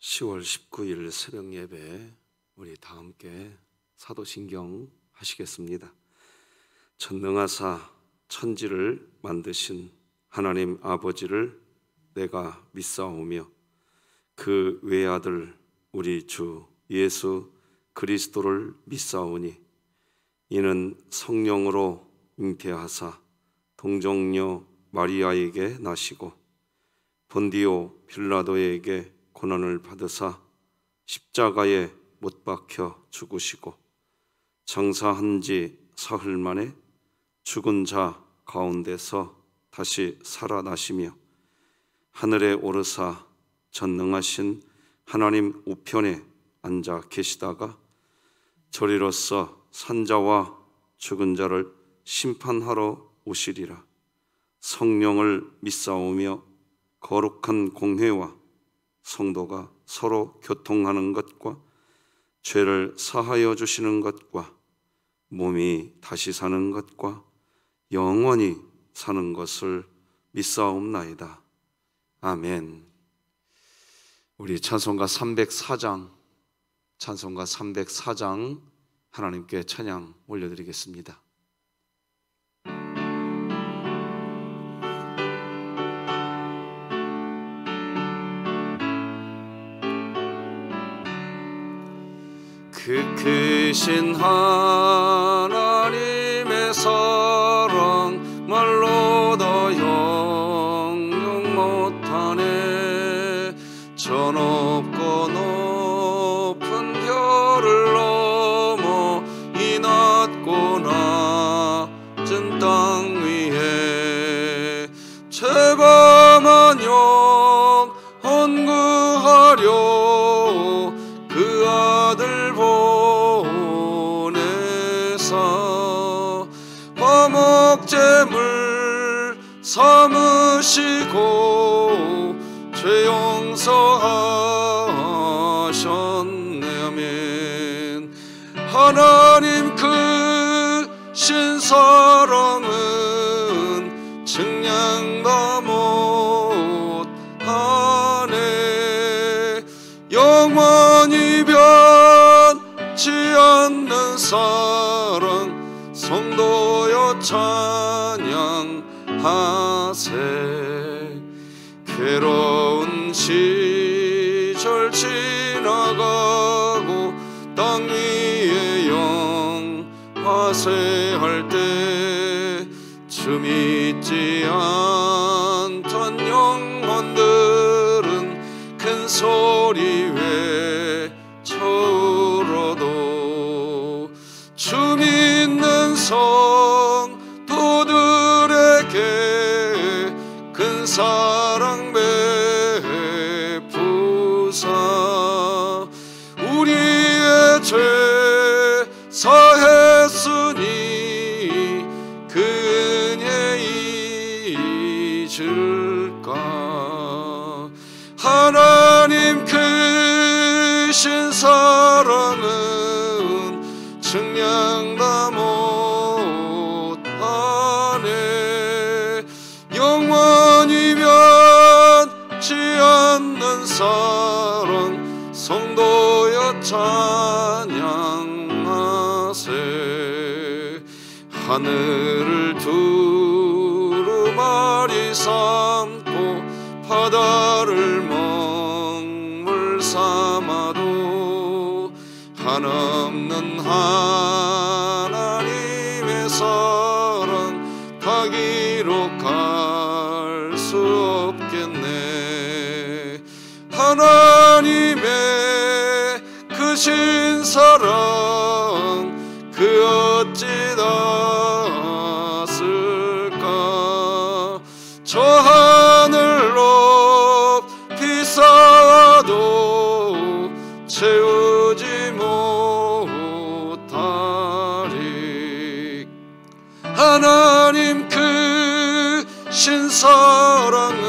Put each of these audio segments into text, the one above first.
10월 19일 새벽 예배 우리 다 함께 사도신경 하시겠습니다. 전능하사 천지를 만드신 하나님 아버지를 내가 믿사오며 그 외아들 우리 주 예수 그리스도를 믿사오니 이는 성령으로 잉태하사 동정녀 마리아에게 나시고 본디오 빌라도에게 고난을 받으사 십자가에 못 박혀 죽으시고 장사한 지 사흘 만에 죽은 자 가운데서 다시 살아나시며 하늘에 오르사 전능하신 하나님 우편에 앉아 계시다가 저리로서 산자와 죽은 자를 심판하러 오시리라. 성령을 믿사오며 거룩한 공회와 성도가 서로 교통하는 것과 죄를 사하여 주시는 것과 몸이 다시 사는 것과 영원히 사는 것을 믿사옵나이다. 아멘. 우리 찬송가 304장 하나님께 찬양 올려드리겠습니다. 그 크신 하나님의 사랑 말로 다 형용 못하네. 저 높고 높은 별을 넘어 이 낮고 낮은 땅 위에 죄범한 영혼 구하려 그 아들 보내사 화목제물 삼으시고 죄 용서하셨네. 아멘. 하나님 크신 사랑은 증량다 못하네. 영원히 변치 않는 사랑 성도여 찬양하세. 괴로운 시절 지나가고 땅 위에 영화세할 때 주 믿지 않던 영혼들은 큰 소리 외쳐울어도 주 믿는 성도들에게 큰 사랑 베푸사 우리의 죄 사했으니 그 은혜 잊을까. 하나님 크신 사랑은 증량다 못하네. 영원히 변치 않는 사랑 성도여 찬양하세. 하늘을 두루마리 삼고 바다를 먹물 삼아도 한없는 하나님의 사랑 다 기록할 수 없겠네. 하나님의 크신 사랑 그 어찌 닿았을까. 저 하늘 높이 쌓아도 채우지 못하리. 하나님 크신 사랑은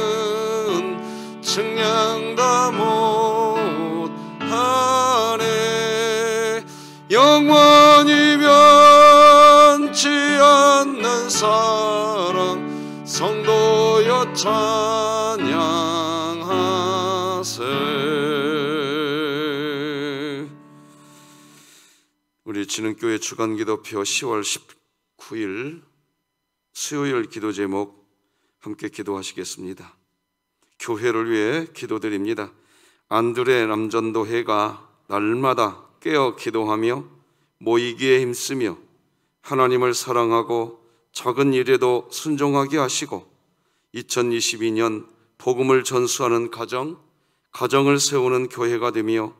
증량다 못하네. 영원히 변치 않는 사랑 성도여 찬양하세. 우리 진흥교회 주간기도표 10월 19일 수요일 기도 제목 함께 기도하시겠습니다. 교회를 위해 기도드립니다. 안드레 남전도회가 날마다 깨어 기도하며 모이기에 힘쓰며 하나님을 사랑하고 작은 일에도 순종하게 하시고 2022년 복음을 전수하는 가정을 세우는 교회가 되며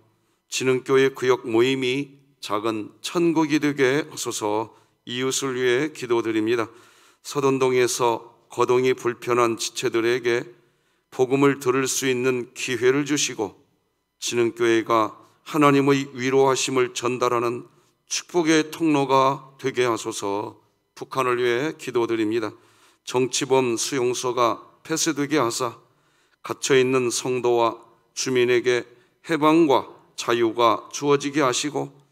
진흥교회 구역 모임이 작은 천국이 되게 하소서. 이웃을 위해 기도드립니다. 서돈동에서 거동이 불편한 지체들에게 복음을 들을 수 있는 기회를 주시고 진흥교회가 하나님의 위로하심을 전달하는 축복의 통로가 되게 하소서. 북한을 위해 기도드립니다. 정치범 수용소가 폐쇄되게 하사 갇혀있는 성도와 주민에게 해방과 자유가 주어지게 하시고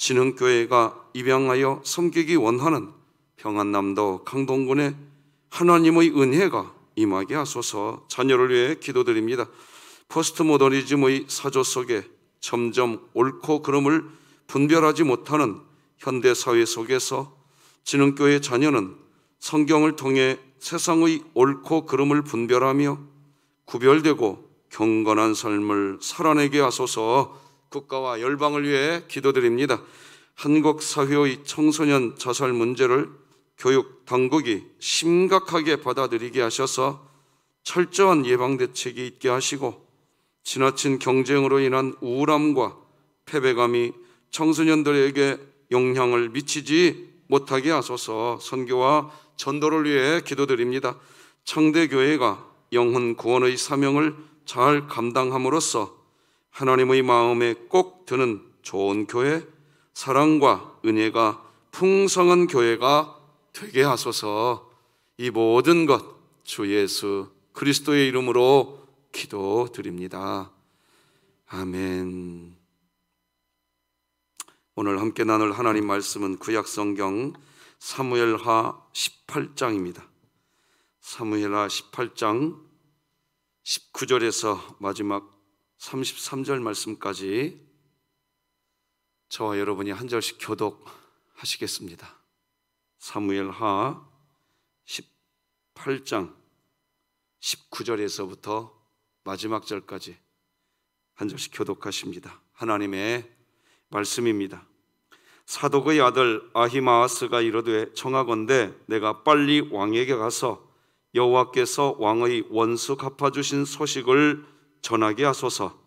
진흥교회가 입양하여 섬기기 원하는 평안남도 강동군에 하나님의 은혜가 임하게 하소서. 자녀를 위해 기도드립니다. 포스트모더니즘의 사조 속에 점점 옳고 그름을 분별하지 못하는 현대사회 속에서 진흥교회 자녀는 성경을 통해 세상의 옳고 그름을 분별하며 구별되고 경건한 삶을 살아내게 하소서. 국가와 열방을 위해 기도드립니다. 한국 사회의 청소년 자살 문제를 교육 당국이 심각하게 받아들이게 하셔서 철저한 예방 대책이 있게 하시고 지나친 경쟁으로 인한 우울함과 패배감이 청소년들에게 영향을 미치지 못하게 하소서. 선교와 전도를 위해 기도드립니다. 창대교회가 영혼 구원의 사명을 잘 감당함으로써 하나님의 마음에 꼭 드는 좋은 교회, 사랑과 은혜가 풍성한 교회가 되게 하소서. 이 모든 것 주 예수 그리스도의 이름으로 기도드립니다. 아멘. 오늘 함께 나눌 하나님 말씀은 구약성경 사무엘하 18장입니다. 사무엘하 18장 19절에서 마지막 33절 말씀까지 저와 여러분이 한 절씩 교독하시겠습니다. 사무엘하 18장 19절에서부터 마지막 절까지 한 절씩 교독하십니다. 하나님의 말씀입니다. 사독의 아들 아히마아스가 이르되 청하건대 내가 빨리 왕에게 가서 여호와께서 왕의 원수 갚아주신 소식을 전하게 하소서.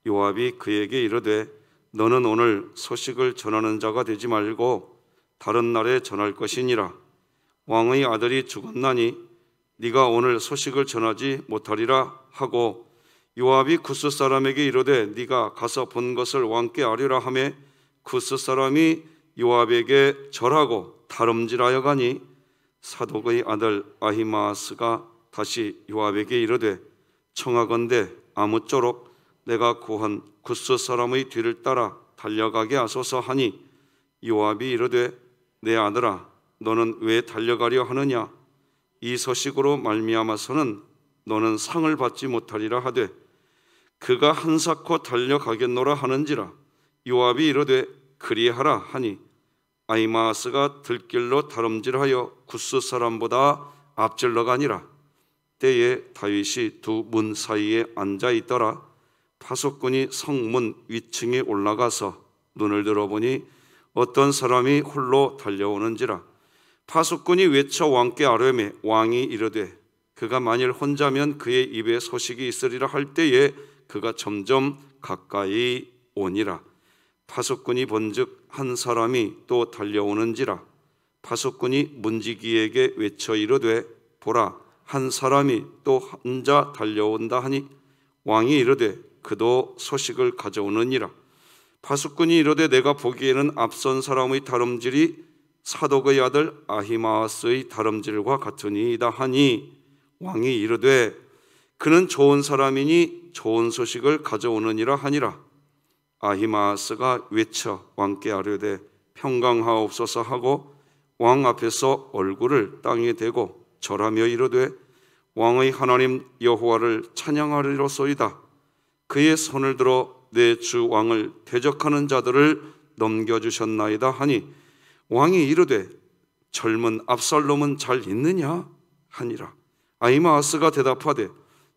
요압이 그에게 이르되 너는 오늘 소식을 전하는 자가 되지 말고 다른 날에 전할 것이니라. 왕의 아들이 죽었나니 네가 오늘 소식을 전하지 못하리라 하고 요압이 구스 사람에게 이르되 네가 가서 본 것을 왕께 아뢰라 하매 구스 사람이 요압에게 절하고 다름질하여 가니 사독의 아들 아히마아스가 다시 요압에게 이르되 청하건대 아무쪼록 내가 구한 구스 사람의 뒤를 따라 달려가게 하소서 하니 요압이 이르되 내 아들아 너는 왜 달려가려 하느냐? 이 소식으로 말미암아서는 너는 상을 받지 못하리라 하되 그가 한사코 달려가겠노라 하는지라. 요압이 이르되 그리하라 하니 아히마아스가 들길로 다름질하여 구스 사람보다 앞질러 가니라. 때에 다윗이 두 문 사이에 앉아 있더라. 파수꾼이 성문 위층에 올라가서 눈을 들어보니 어떤 사람이 홀로 달려오는지라. 파수꾼이 외쳐 왕께 아뢰매 왕이 이르되 그가 만일 혼자면 그의 입에 소식이 있으리라 할 때에 그가 점점 가까이 오니라. 파수꾼이 본즉 한 사람이 또 달려오는지라. 파수꾼이 문지기에게 외쳐 이르되 보라 한 사람이 또 혼자 달려온다 하니 왕이 이르되 그도 소식을 가져오느니라. 파수꾼이 이르되 내가 보기에는 앞선 사람의 다름질이 사독의 아들 아히마아스의 다름질과 같으니이다 하니 왕이 이르되 그는 좋은 사람이니 좋은 소식을 가져오느니라 하니라. 아히마아스가 외쳐 왕께 아뢰되 평강하옵소서 하고 왕 앞에서 얼굴을 땅에 대고 절하며 이르되 왕의 하나님 여호와를 찬양하리로소이다. 그의 손을 들어 내 주 왕을 대적하는 자들을 넘겨주셨나이다 하니 왕이 이르되 젊은 압살롬은 잘 있느냐 하니라. 아히마아스가 대답하되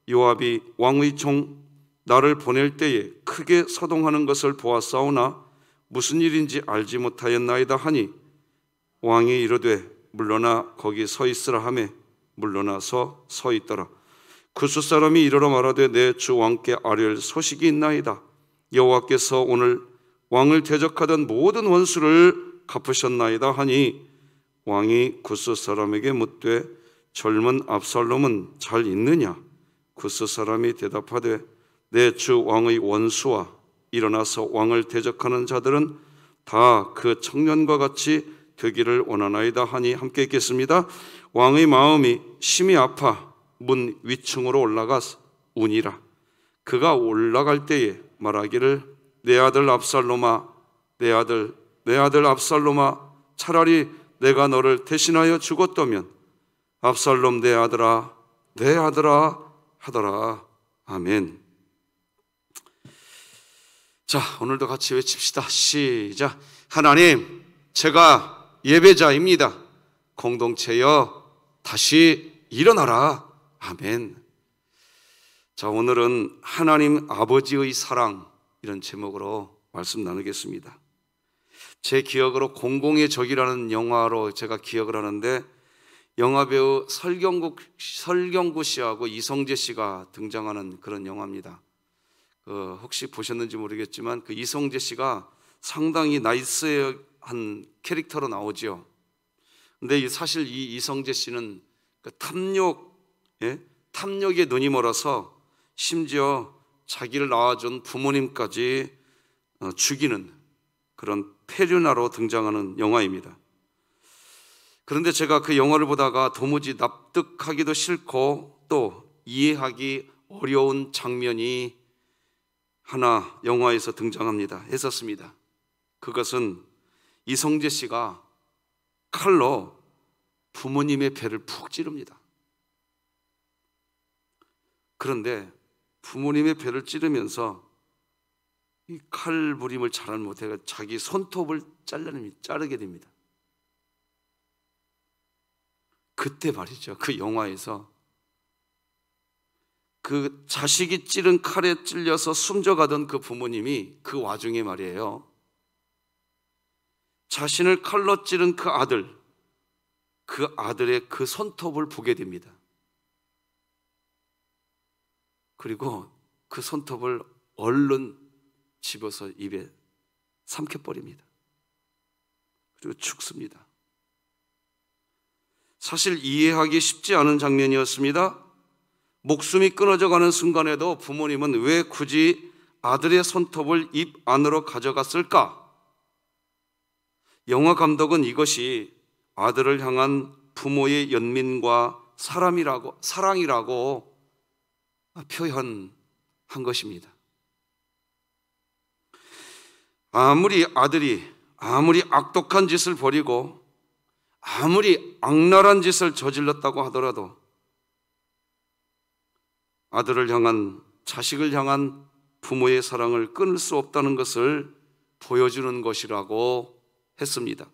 요압이 왕의 종 나를 보낼 때에 크게 서동하는 것을 보았사오나 무슨 일인지 알지 못하였나이다 하니 왕이 이르되 물러나 거기 서 있으라 하매 물러나서 서 있더라. 구스 사람이 이르러 말하되 내 주 왕께 아뢰할 소식이 있나이다. 여호와께서 오늘 왕을 대적하던 모든 원수를 갚으셨나이다 하니 왕이 구스 사람에게 묻되 젊은 압살롬은 잘 있느냐? 구스 사람이 대답하되 내 주 왕의 원수와 일어나서 왕을 대적하는 자들은 다 그 청년과 같이 되기를 원하나이다 하니 함께 읽겠습니다. 왕의 마음이 심히 아파 문 위층으로 올라가 우니라. 그가 올라갈 때에 말하기를 내 아들 압살롬아, 내 아들 압살롬아, 차라리 내가 너를 대신하여 죽었다면 압살롬 내 아들아 하더라. 아멘. 자, 오늘도 같이 외칩시다. 시작. 하나님, 제가 예배자입니다. 공동체여 다시 일어나라. 아멘. 자, 오늘은 하나님 아버지의 사랑, 이런 제목으로 말씀 나누겠습니다. 제 기억으로 공공의 적이라는 영화로 제가 기억을 하는데 영화배우 설경구 씨하고 이성재 씨가 등장하는 그런 영화입니다. 혹시 보셨는지 모르겠지만 그 이성재 씨가 상당히 나이스한 캐릭터로 나오죠. 근데 사실 이 이성재 씨는 그 탐욕에 눈이 멀어서 심지어 자기를 낳아준 부모님까지 죽이는 그런 폐륜아로 등장하는 영화입니다. 그런데 제가 그 영화를 보다가 도무지 납득하기도 싫고 또 이해하기 어려운 장면이 하나 영화에서 했었습니다. 그것은 이성재 씨가 칼로 부모님의 배를 푹 찌릅니다. 그런데 부모님의 배를 찌르면서 이 칼부림을 잘 못해서 자기 손톱을 자르게 됩니다. 그때 말이죠, 그 영화에서 그 자식이 찌른 칼에 찔려서 숨져가던 그 부모님이 그 와중에 말이에요, 자신을 칼로 찌른 그 아들의 그 손톱을 보게 됩니다. 그리고 그 손톱을 얼른 집어서 입에 삼켜버립니다. 그리고 죽습니다. 사실 이해하기 쉽지 않은 장면이었습니다. 목숨이 끊어져 가는 순간에도 부모님은 왜 굳이 아들의 손톱을 입 안으로 가져갔을까? 영화 감독은 이것이 아들을 향한 부모의 연민과 사랑이라고 표현한 것입니다. 아무리 악독한 짓을 벌이고 아무리 악랄한 짓을 저질렀다고 하더라도 자식을 향한 부모의 사랑을 끊을 수 없다는 것을 보여주는 것이라고 했습니다.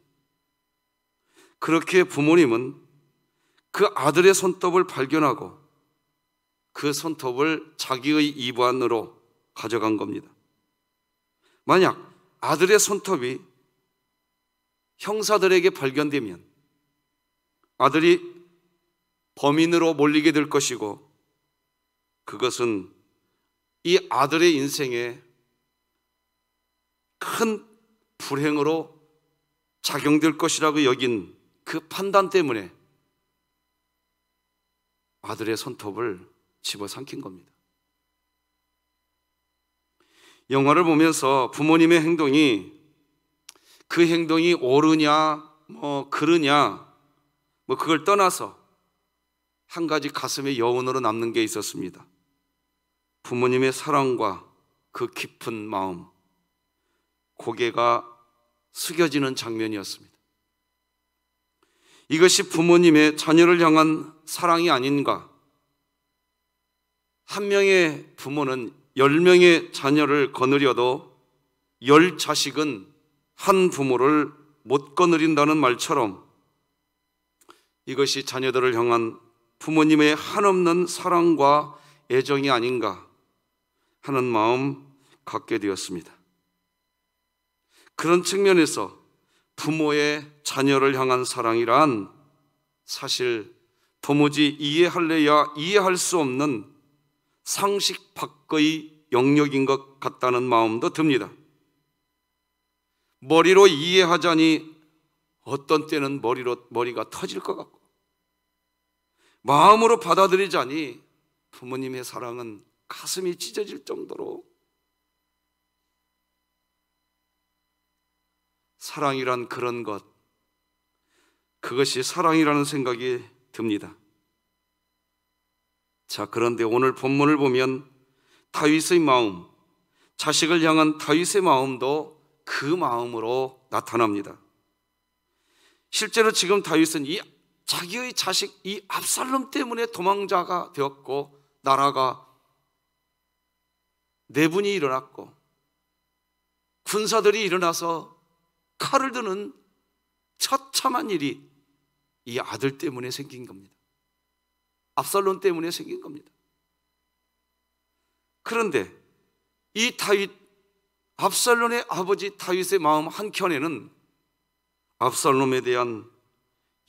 그렇게 부모님은 그 아들의 손톱을 발견하고 그 손톱을 자기의 입 안으로 가져간 겁니다. 만약 아들의 손톱이 형사들에게 발견되면 아들이 범인으로 몰리게 될 것이고 그것은 이 아들의 인생에 큰 불행으로 작용될 것이라고 여긴 그 판단 때문에 아들의 손톱을 집어삼킨 겁니다. 영화를 보면서 부모님의 행동이 그 행동이 옳으냐 그르냐 그걸 떠나서 한 가지 가슴에 여운으로 남는 게 있었습니다. 부모님의 사랑과 그 깊은 마음, 고개가 숙여지는 장면이었습니다. 이것이 부모님의 자녀를 향한 사랑이 아닌가? 한 명의 부모는 10명의 자녀를 거느려도 10자식은 한 부모를 못 거느린다는 말처럼 이것이 자녀들을 향한 부모님의 한없는 사랑과 애정이 아닌가 하는 마음 갖게 되었습니다. 그런 측면에서 부모의 자녀를 향한 사랑이란 사실 도무지 이해할래야 이해할 수 없는 상식 밖의 영역인 것 같다는 마음도 듭니다. 머리로 이해하자니 어떤 때는 머리가 터질 것 같고, 마음으로 받아들이자니 부모님의 사랑은 가슴이 찢어질 정도로 사랑이란 그런 것, 그것이 사랑이라는 생각이 듭니다. 자, 그런데 오늘 본문을 보면 다윗의 마음, 자식을 향한 다윗의 마음도 그 마음으로 나타납니다. 실제로 지금 다윗은 이 자기의 자식 이 압살롬 때문에 도망자가 되었고, 나라가 내분이 일어났고 군사들이 일어나서 칼을 드는 처참한 일이 이 아들 때문에 생긴 겁니다. 압살롬 때문에 생긴 겁니다. 그런데 이 다윗, 압살롬의 아버지 다윗의 마음 한켠에는 압살롬에 대한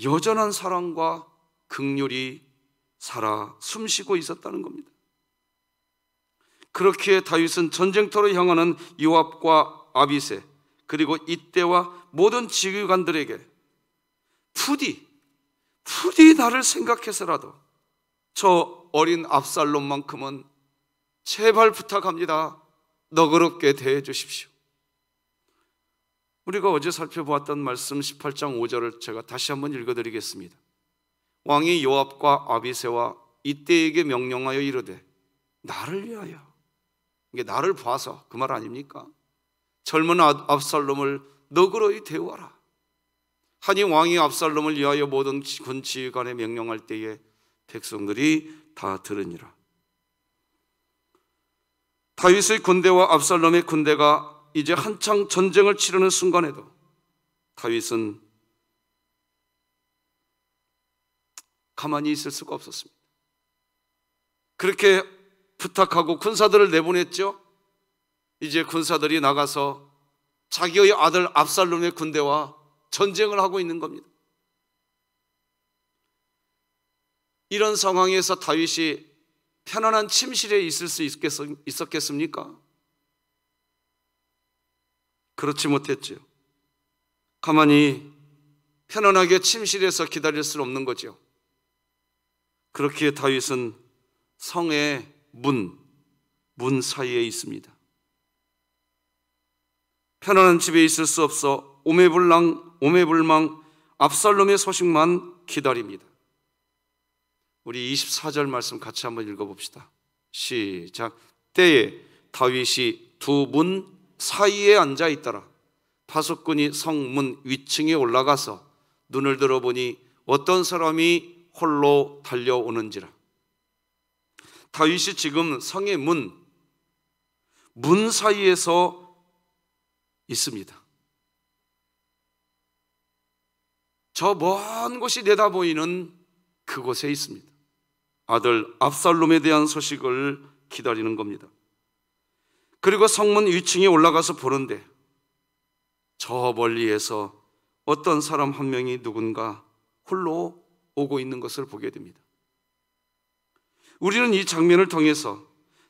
여전한 사랑과 긍휼이 살아 숨쉬고 있었다는 겁니다. 그렇기에 다윗은 전쟁터로 향하는 요압과 아비새, 그리고 이때와 모든 지휘관들에게 부디 나를 생각해서라도 저 어린 압살롬만큼은 제발 부탁합니다, 너그럽게 대해 주십시오. 우리가 어제 살펴보았던 말씀 18장 5절을 제가 다시 한번 읽어드리겠습니다. 왕이 요압과 아비새와 이때에게 명령하여 이르되 나를 위하여, 이게 나를 봐서 그 말 아닙니까? 젊은 압살롬을 너그러이 대우하라 하니 왕이 압살롬을 위하여 모든 군지휘관에 명령할 때에 백성들이 다 들으니라. 다윗의 군대와 압살롬의 군대가 이제 한창 전쟁을 치르는 순간에도 다윗은 가만히 있을 수가 없었습니다. 그렇게 부탁하고 군사들을 내보냈죠. 이제 군사들이 나가서 자기의 아들 압살롬의 군대와 전쟁을 하고 있는 겁니다. 이런 상황에서 다윗이 편안한 침실에 있을 수 있었겠습니까? 그렇지 못했죠. 가만히 편안하게 침실에서 기다릴 수는 없는 거죠. 그렇기에 다윗은 성의 문 사이에 있습니다. 편안한 집에 있을 수 없어 오매불망 압살롬의 소식만 기다립니다. 우리 24절 말씀 같이 한번 읽어봅시다. 시작. 때에 다윗이 두 문 사이에 앉아 있더라. 파수꾼이 성문 위층에 올라가서 눈을 들어보니 어떤 사람이 홀로 달려오는지라. 다윗이 지금 성의 문 사이에서 있습니다. 저 먼 곳이 내다보이는 그곳에 있습니다. 아들 압살롬에 대한 소식을 기다리는 겁니다. 그리고 성문 위층에 올라가서 보는데 저 멀리에서 어떤 사람 한 명이 누군가 홀로 오고 있는 것을 보게 됩니다. 우리는 이 장면을 통해서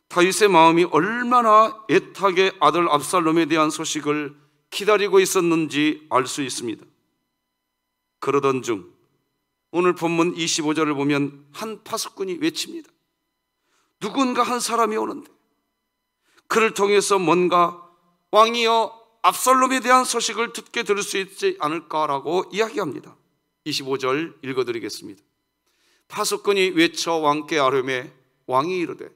다윗의 마음이 얼마나 애타게 아들 압살롬에 대한 소식을 기다리고 있었는지 알 수 있습니다. 그러던 중 오늘 본문 25절을 보면 한 파수꾼이 외칩니다. 누군가 한 사람이 오는데 그를 통해서 뭔가 왕이여 압살롬에 대한 소식을 듣게 들을 수 있지 않을까라고 이야기합니다. 25절 읽어드리겠습니다. 파수꾼이 외쳐 왕께 아뢰매 왕이 이르되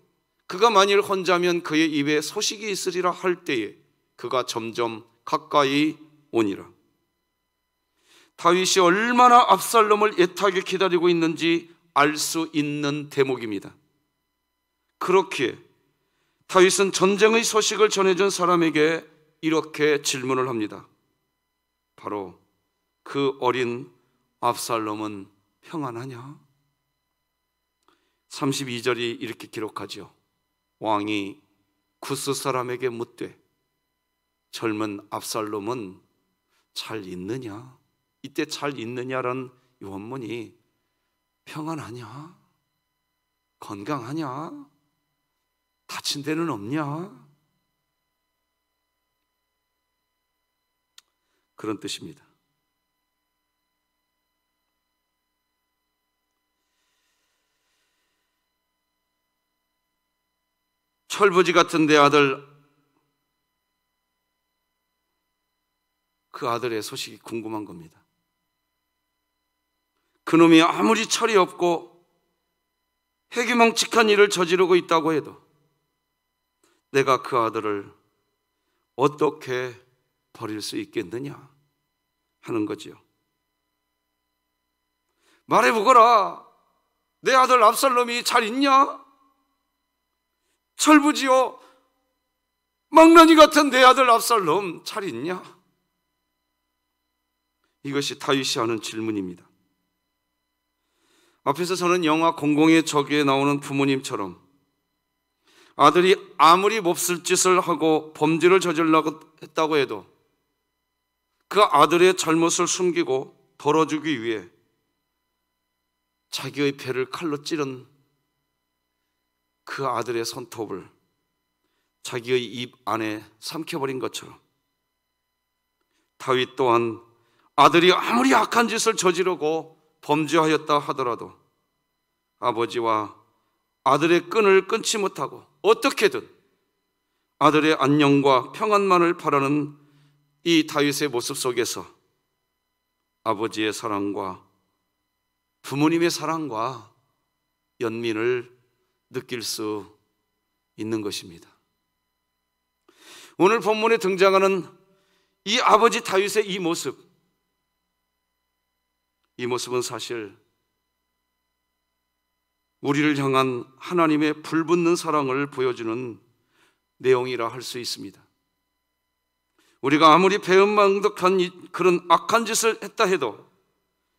그가 만일 혼자면 그의 입에 소식이 있으리라 할 때에 그가 점점 가까이 오니라. 다윗이 얼마나 압살롬을 애타게 기다리고 있는지 알 수 있는 대목입니다. 그렇기에 다윗은 전쟁의 소식을 전해준 사람에게 이렇게 질문을 합니다. 바로 그 어린 압살롬은 평안하냐? 32절이 이렇게 기록하죠. 왕이 구스 사람에게 묻되 젊은 압살롬은 잘 있느냐? 이때 잘 있느냐라는 이 원문이 평안하냐? 건강하냐? 다친 데는 없냐? 그런 뜻입니다. 철부지 같은 내 아들, 그 아들의 소식이 궁금한 겁니다. 그놈이 아무리 철이 없고 회기망측한 일을 저지르고 있다고 해도 내가 그 아들을 어떻게 버릴 수 있겠느냐 하는 거지요. 말해보거라. 내 아들 압살롬이 잘 있냐? 철부지요 망나니 같은 내 아들 압살롬 잘 있냐? 이것이 다윗이 하는 질문입니다. 앞에서 저는 영화 공공의 적에 나오는 부모님처럼 아들이 아무리 몹쓸 짓을 하고 범죄를 저지르려고 했다고 해도 그 아들의 잘못을 숨기고 덜어주기 위해 자기의 배를 칼로 찌른 그 아들의 손톱을 자기의 입 안에 삼켜버린 것처럼 다윗 또한 아들이 아무리 악한 짓을 저지르고 범죄하였다 하더라도 아버지와 아들의 끈을 끊지 못하고 어떻게든 아들의 안녕과 평안만을 바라는 이 다윗의 모습 속에서 아버지의 사랑과 부모님의 사랑과 연민을 느낄 수 있는 것입니다. 오늘 본문에 등장하는 이 아버지 다윗의 이 모습은 사실 우리를 향한 하나님의 불붙는 사랑을 보여주는 내용이라 할 수 있습니다. 우리가 아무리 배은망덕한 그런 악한 짓을 했다 해도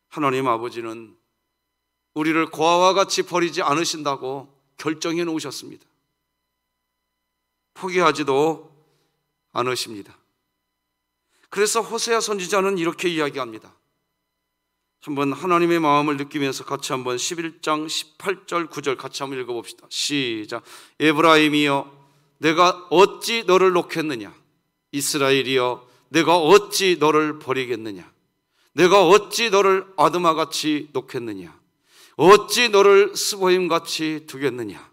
하나님 아버지는 우리를 고아와 같이 버리지 않으신다고 결정해 놓으셨습니다. 포기하지도 않으십니다. 그래서 호세아 선지자는 이렇게 이야기합니다. 한번 하나님의 마음을 느끼면서 같이 한번 11장 18절 9절 같이 한번 읽어봅시다. 시작. 에브라임이여 내가 어찌 너를 놓겠느냐? 이스라엘이여 내가 어찌 너를 버리겠느냐? 내가 어찌 너를 아드마같이 놓겠느냐? 어찌 너를 스보임같이 두겠느냐?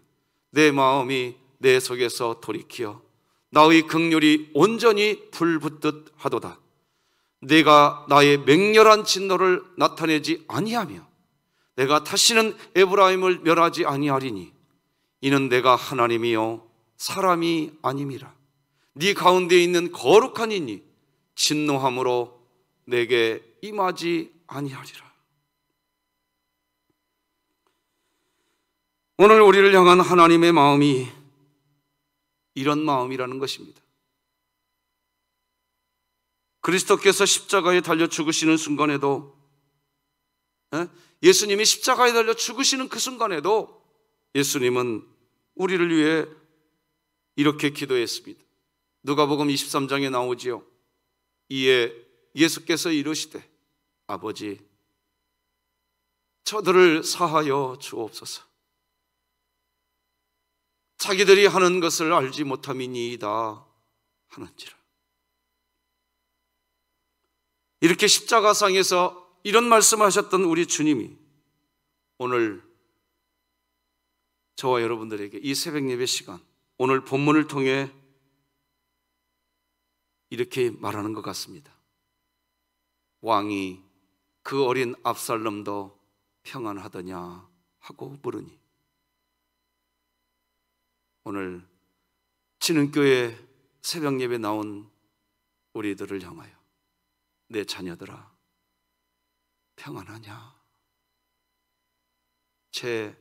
내 마음이 내 속에서 돌이키어 나의 긍휼이 온전히 불붙듯 하도다. 내가 나의 맹렬한 진노를 나타내지 아니하며 내가 다시는 에브라임을 멸하지 아니하리니 이는 내가 하나님이요 사람이 아님이라. 네 가운데 있는 거룩한 이니 진노함으로 내게 임하지 아니하리라. 오늘 우리를 향한 하나님의 마음이 이런 마음이라는 것입니다. 그리스도께서 십자가에 달려 죽으시는 순간에도, 예수님이 십자가에 달려 죽으시는 그 순간에도 예수님은 우리를 위해 이렇게 기도했습니다. 누가복음 23장에 나오지요. 이에 예수께서 이르시되 아버지 저들을 사하여 주옵소서. 자기들이 하는 것을 알지 못함이니이다 하는지라. 이렇게 십자가상에서 이런 말씀하셨던 우리 주님이 오늘 저와 여러분들에게 이 새벽 예배 시간, 오늘 본문을 통해 이렇게 말하는 것 같습니다. 왕이 그 어린 압살롬도 평안하더냐 하고 물으니, 오늘 진흥교회 새벽 예배 나온 우리들을 향하여 내 자녀들아 평안하냐? 제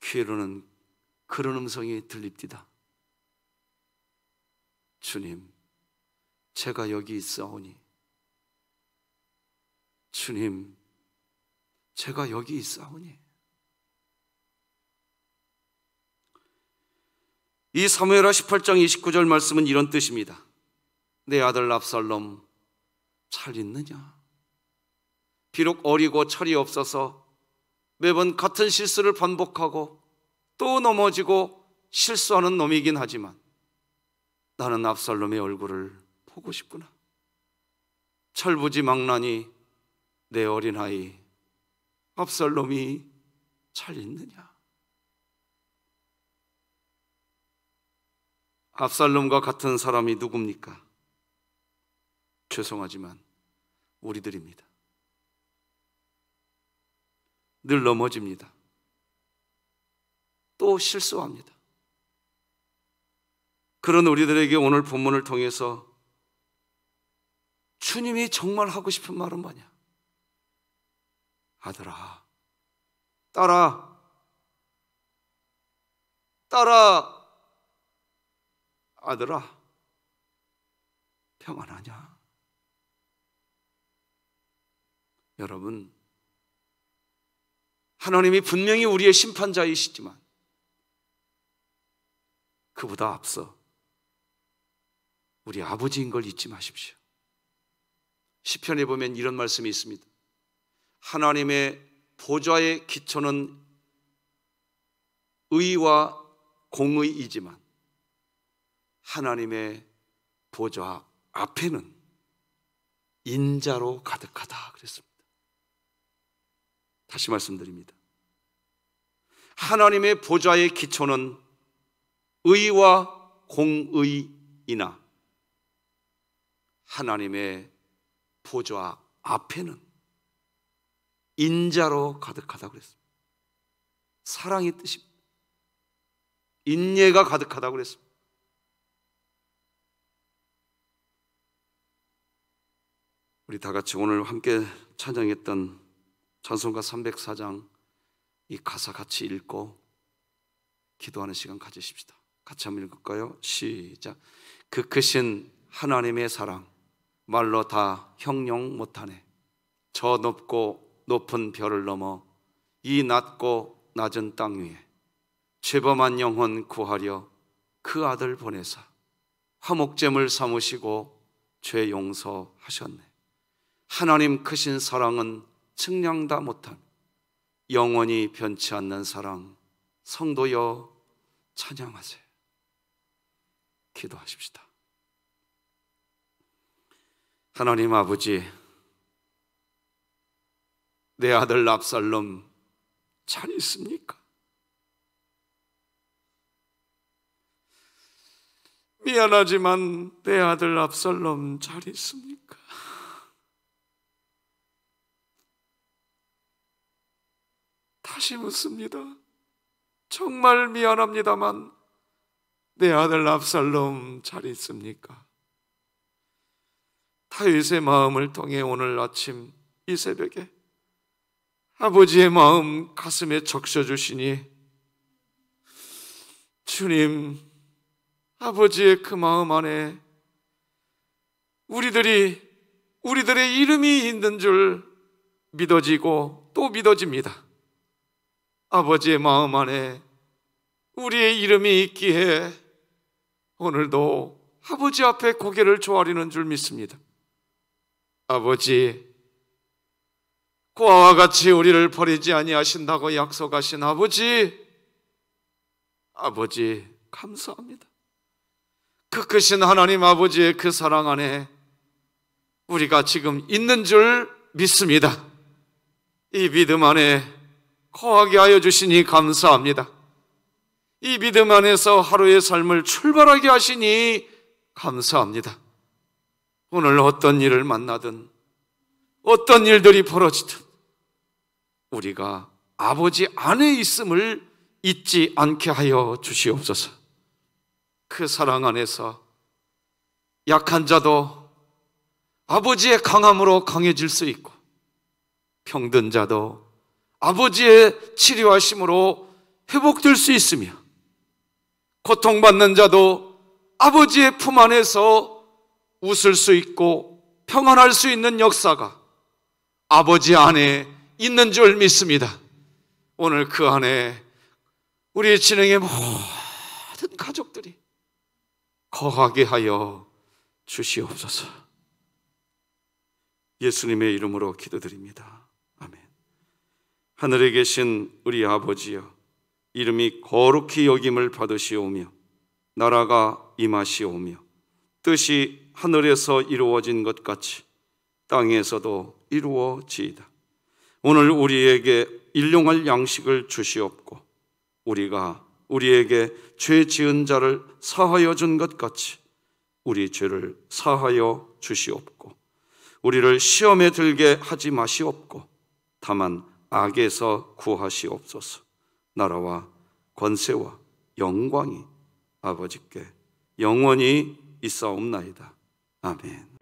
귀로는 그런 음성이 들립디다. 주님, 제가 여기 있사오니 주님, 제가 여기 있사오니. 이 사무엘하 18장 29절 말씀은 이런 뜻입니다. 내 아들 압살롬 잘 있느냐? 비록 어리고 철이 없어서 매번 같은 실수를 반복하고 또 넘어지고 실수하는 놈이긴 하지만 나는 압살롬의 얼굴을 보고 싶구나. 철부지망나니 내 어린아이 압살롬이 잘 있느냐? 압살롬과 같은 사람이 누굽니까? 죄송하지만 우리들입니다. 늘 넘어집니다. 또 실수합니다. 그런 우리들에게 오늘 본문을 통해서 주님이 정말 하고 싶은 말은 뭐냐? 아들아, 딸아, 아들아, 평안하냐? 여러분, 하나님이 분명히 우리의 심판자이시지만 그보다 앞서 우리 아버지인 걸 잊지 마십시오. 시편에 보면 이런 말씀이 있습니다. 하나님의 보좌의 기초는 의와 공의이지만 하나님의 보좌 앞에는 인자로 가득하다 그랬습니다. 다시 말씀드립니다. 하나님의 보좌의 기초는 의와 공의이나 하나님의 보좌 앞에는 인자로 가득하다고 그랬습니다. 사랑의 뜻입니다. 인예가 가득하다고 그랬습니다. 우리 다 같이 오늘 함께 찬양했던 찬송가 304장 이 가사 같이 읽고 기도하는 시간 가지십시다. 같이 한번 읽을까요? 시작. 그 크신 하나님의 사랑 말로 다 형용 못하네. 저 높고 높은 별을 넘어 이 낮고 낮은 땅 위에 죄범한 영혼 구하려 그 아들 보내사 화목제물 삼으시고 죄 용서하셨네. 하나님 크신 사랑은 측량 다 못한 영원히 변치 않는 사랑, 성도여 찬양하세요. 기도하십시다. 하나님 아버지, 내 아들 압살롬 잘 있습니까? 미안하지만 내 아들 압살롬 잘 있습니까? 다시 묻습니다. 정말 미안합니다만 내 아들 압살롬 잘 있습니까? 다윗의 마음을 통해 오늘 아침 이 새벽에 아버지의 마음 가슴에 적셔주시니 주님, 아버지의 그 마음 안에 우리들의 이름이 있는 줄 믿어지고 또 믿어집니다. 아버지의 마음 안에 우리의 이름이 있기에 오늘도 아버지 앞에 고개를 조아리는 줄 믿습니다. 아버지, 고아와 같이 우리를 버리지 아니하신다고 약속하신 아버지 감사합니다. 그 크신 하나님 아버지의 그 사랑 안에 우리가 지금 있는 줄 믿습니다. 이 믿음 안에 거하게 하여 주시니 감사합니다. 이 믿음 안에서 하루의 삶을 출발하게 하시니 감사합니다. 오늘 어떤 일을 만나든 어떤 일들이 벌어지든 우리가 아버지 안에 있음을 잊지 않게 하여 주시옵소서. 그 사랑 안에서 약한 자도 아버지의 강함으로 강해질 수 있고 병든 자도 아버지의 치료하심으로 회복될 수 있으며 고통받는 자도 아버지의 품 안에서 웃을 수 있고 평안할 수 있는 역사가 아버지 안에 있는 줄 믿습니다. 오늘 그 안에 우리의 진행의 모든 가족들이 거하게 하여 주시옵소서. 예수님의 이름으로 기도드립니다. 아멘. 하늘에 계신 우리 아버지여, 이름이 거룩히 여김을 받으시오며 나라가 임하시오며 뜻이 하늘에서 이루어진 것 같이 땅에서도 이루어지이다. 오늘 우리에게 일용할 양식을 주시옵고 우리가 우리에게 죄 지은 자를 사하여 준 것 같이 우리 죄를 사하여 주시옵고 우리를 시험에 들게 하지 마시옵고 다만 악에서 구하시옵소서. 나라와 권세와 영광이 아버지께 영원히 있사옵나이다. 아멘.